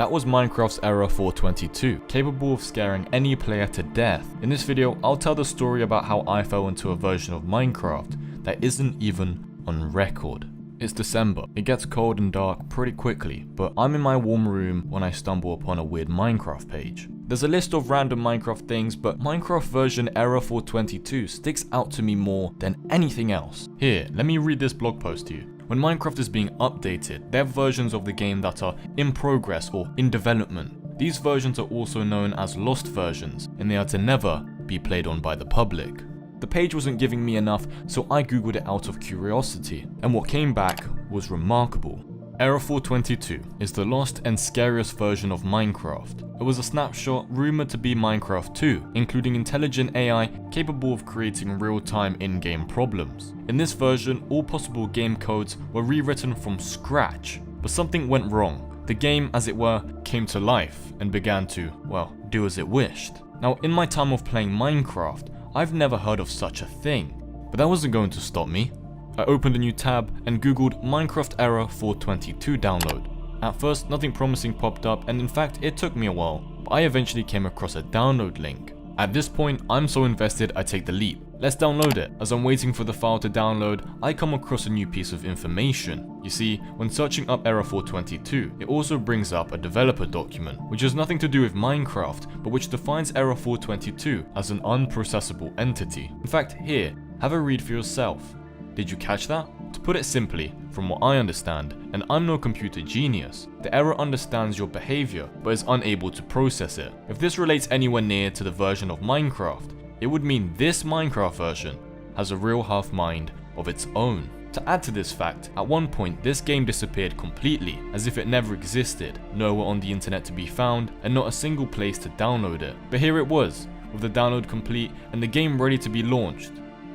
That was Minecraft's Error 422, capable of scaring any player to death. In this video, I'll tell the story about how I fell into a version of Minecraft that isn't even on record. It's December. It gets cold and dark pretty quickly, but I'm in my warm room when I stumble upon a weird Minecraft page. There's a list of random Minecraft things, but Minecraft version Error 422 sticks out to me more than anything else. Here, let me read this blog post to you. When Minecraft is being updated, there are versions of the game that are in progress or in development. These versions are also known as lost versions, and they are to never be played on by the public. The page wasn't giving me enough, so I googled it out of curiosity, and what came back was remarkable. Error 422 is the lost and scariest version of Minecraft. It was a snapshot rumored to be Minecraft 2, including intelligent AI capable of creating real-time in-game problems. In this version, all possible game codes were rewritten from scratch, but something went wrong. The game, as it were, came to life and began to, well, do as it wished. Now, in my time of playing Minecraft, I've never heard of such a thing, but that wasn't going to stop me. I opened a new tab and googled Minecraft Error 422 download. At first, nothing promising popped up, and in fact it took me a while, but I eventually came across a download link. At this point, I'm so invested I take the leap. Let's download it. As I'm waiting for the file to download, I come across a new piece of information. You see, when searching up Error 422, it also brings up a developer document, which has nothing to do with Minecraft, but which defines Error 422 as an unprocessable entity. In fact, here, have a read for yourself. Did you catch that? To put it simply, from what I understand, and I'm no computer genius, the error understands your behavior but is unable to process it. If this relates anywhere near to the version of Minecraft, it would mean this Minecraft version has a real half mind of its own. To add to this fact, at one point this game disappeared completely, as if it never existed, nowhere on the internet to be found, and not a single place to download it. But here it was, with the download complete and the game ready to be launched.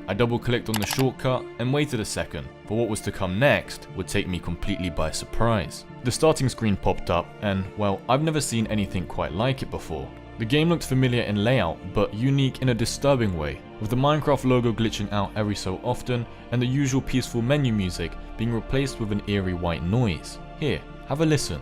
I double clicked on the shortcut and waited a second, for what was to come next would take me completely by surprise. The starting screen popped up and, well, I've never seen anything quite like it before. The game looked familiar in layout, but unique in a disturbing way, with the Minecraft logo glitching out every so often and the usual peaceful menu music being replaced with an eerie white noise. Here, have a listen.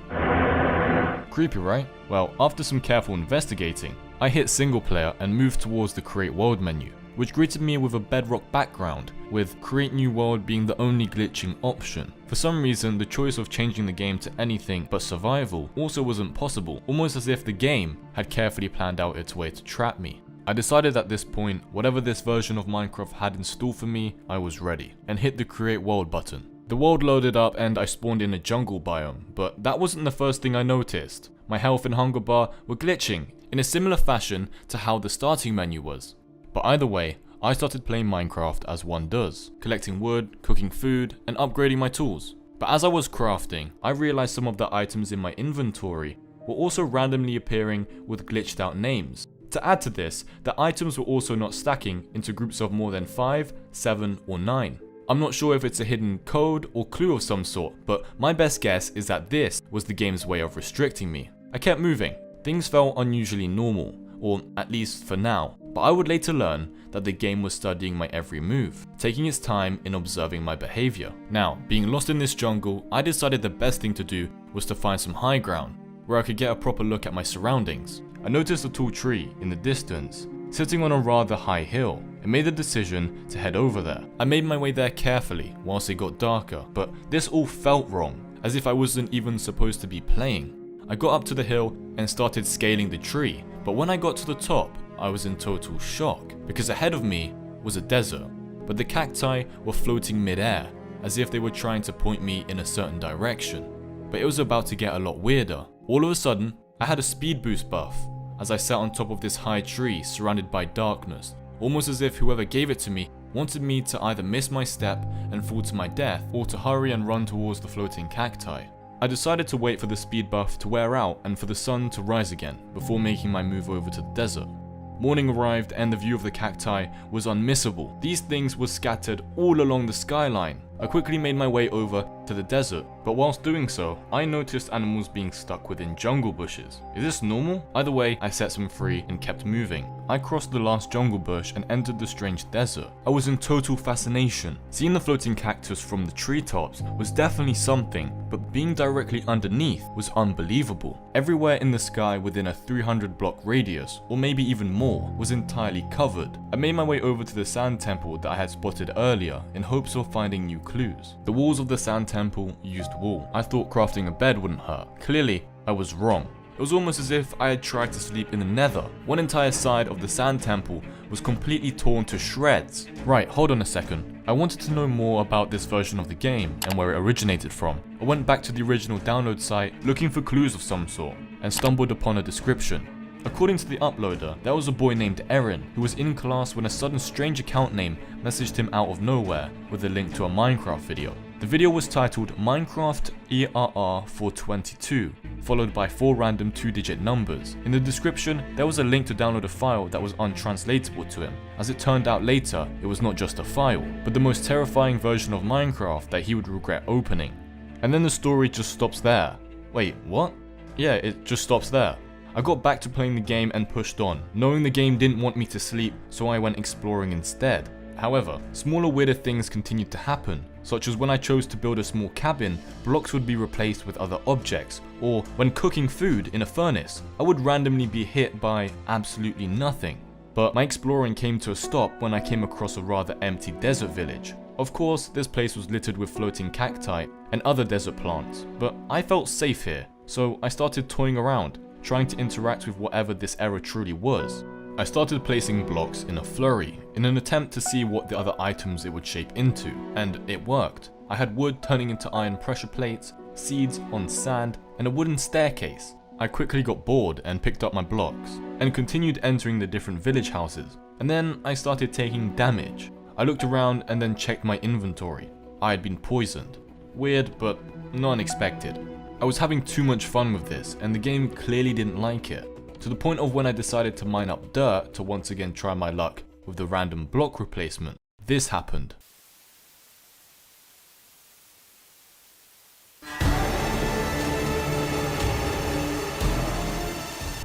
Creepy, right? Well, after some careful investigating, I hit single player and moved towards the create world menu, which greeted me with a bedrock background, with create new world being the only glitching option. For some reason, the choice of changing the game to anything but survival also wasn't possible, almost as if the game had carefully planned out its way to trap me. I decided at this point, whatever this version of Minecraft had in store for me, I was ready, and hit the create world button. The world loaded up and I spawned in a jungle biome, but that wasn't the first thing I noticed. My health and hunger bar were glitching in a similar fashion to how the starting menu was. But either way, I started playing Minecraft as one does, collecting wood, cooking food, and upgrading my tools. But as I was crafting, I realized some of the items in my inventory were also randomly appearing with glitched out names. To add to this, the items were also not stacking into groups of more than 5, 7, or 9. I'm not sure if it's a hidden code or clue of some sort, but my best guess is that this was the game's way of restricting me. I kept moving. Things felt unusually normal, or at least for now. But I would later learn that the game was studying my every move, taking its time in observing my behavior. Now, being lost in this jungle, I decided the best thing to do was to find some high ground, where I could get a proper look at my surroundings. I noticed a tall tree in the distance, sitting on a rather high hill, and made the decision to head over there. I made my way there carefully whilst it got darker, but this all felt wrong, as if I wasn't even supposed to be playing. I got up to the hill and started scaling the tree, but when I got to the top, I was in total shock, because ahead of me was a desert, but the cacti were floating mid-air, as if they were trying to point me in a certain direction. But it was about to get a lot weirder. All of a sudden, I had a speed boost buff, as I sat on top of this high tree surrounded by darkness, almost as if whoever gave it to me wanted me to either miss my step and fall to my death, or to hurry and run towards the floating cacti. I decided to wait for the speed buff to wear out and for the sun to rise again, before making my move over to the desert. Morning arrived and the view of the cacti was unmissable. These things were scattered all along the skyline. I quickly made my way over to the desert, but whilst doing so, I noticed animals being stuck within jungle bushes. Is this normal? Either way, I set them free and kept moving. I crossed the last jungle bush and entered the strange desert. I was in total fascination. Seeing the floating cactus from the treetops was definitely something, but being directly underneath was unbelievable. Everywhere in the sky within a 300 block radius, or maybe even more, was entirely covered. I made my way over to the sand temple that I had spotted earlier in hopes of finding new clues. The walls of the sand temple used wool. I thought crafting a bed wouldn't hurt. Clearly, I was wrong. It was almost as if I had tried to sleep in the nether. One entire side of the sand temple was completely torn to shreds. Right, hold on a second. I wanted to know more about this version of the game and where it originated from. I went back to the original download site looking for clues of some sort and stumbled upon a description. According to the uploader, there was a boy named Eren who was in class when a sudden strange account name messaged him out of nowhere with a link to a Minecraft video. The video was titled Minecraft ERR 422, followed by 4 random 2-digit numbers. In the description, there was a link to download a file that was untranslatable to him. As it turned out later, it was not just a file, but the most terrifying version of Minecraft that he would regret opening. And then the story just stops there. Wait, what? Yeah, it just stops there. I got back to playing the game and pushed on, knowing the game didn't want me to sleep, so I went exploring instead. However, smaller weirder things continued to happen, such as when I chose to build a small cabin, blocks would be replaced with other objects, or when cooking food in a furnace, I would randomly be hit by absolutely nothing. But my exploring came to a stop when I came across a rather empty desert village. Of course, this place was littered with floating cacti and other desert plants, but I felt safe here, so I started toying around, trying to interact with whatever this era truly was. I started placing blocks in a flurry, in an attempt to see what the other items it would shape into, and it worked. I had wood turning into iron pressure plates, seeds on sand, and a wooden staircase. I quickly got bored and picked up my blocks, and continued entering the different village houses, and then I started taking damage. I looked around and then checked my inventory. I had been poisoned. Weird, but not unexpected. I was having too much fun with this, and the game clearly didn't like it. To the point of when I decided to mine up dirt to once again try my luck with the random block replacement. This happened.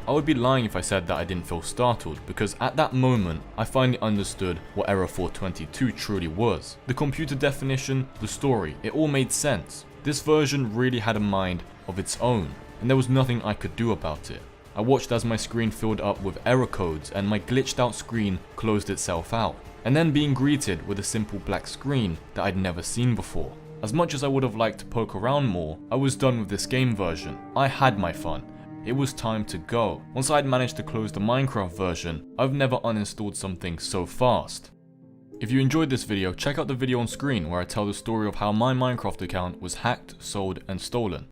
I would be lying if I said that I didn't feel startled, because at that moment, I finally understood what Error 422 truly was. The computer definition, the story, it all made sense. This version really had a mind of its own, and there was nothing I could do about it. I watched as my screen filled up with error codes and my glitched out screen closed itself out, and then being greeted with a simple black screen that I'd never seen before. As much as I would have liked to poke around more, I was done with this game version. I had my fun. It was time to go. Once I'd managed to close the Minecraft version, I've never uninstalled something so fast. If you enjoyed this video, check out the video on screen where I tell the story of how my Minecraft account was hacked, sold, and stolen.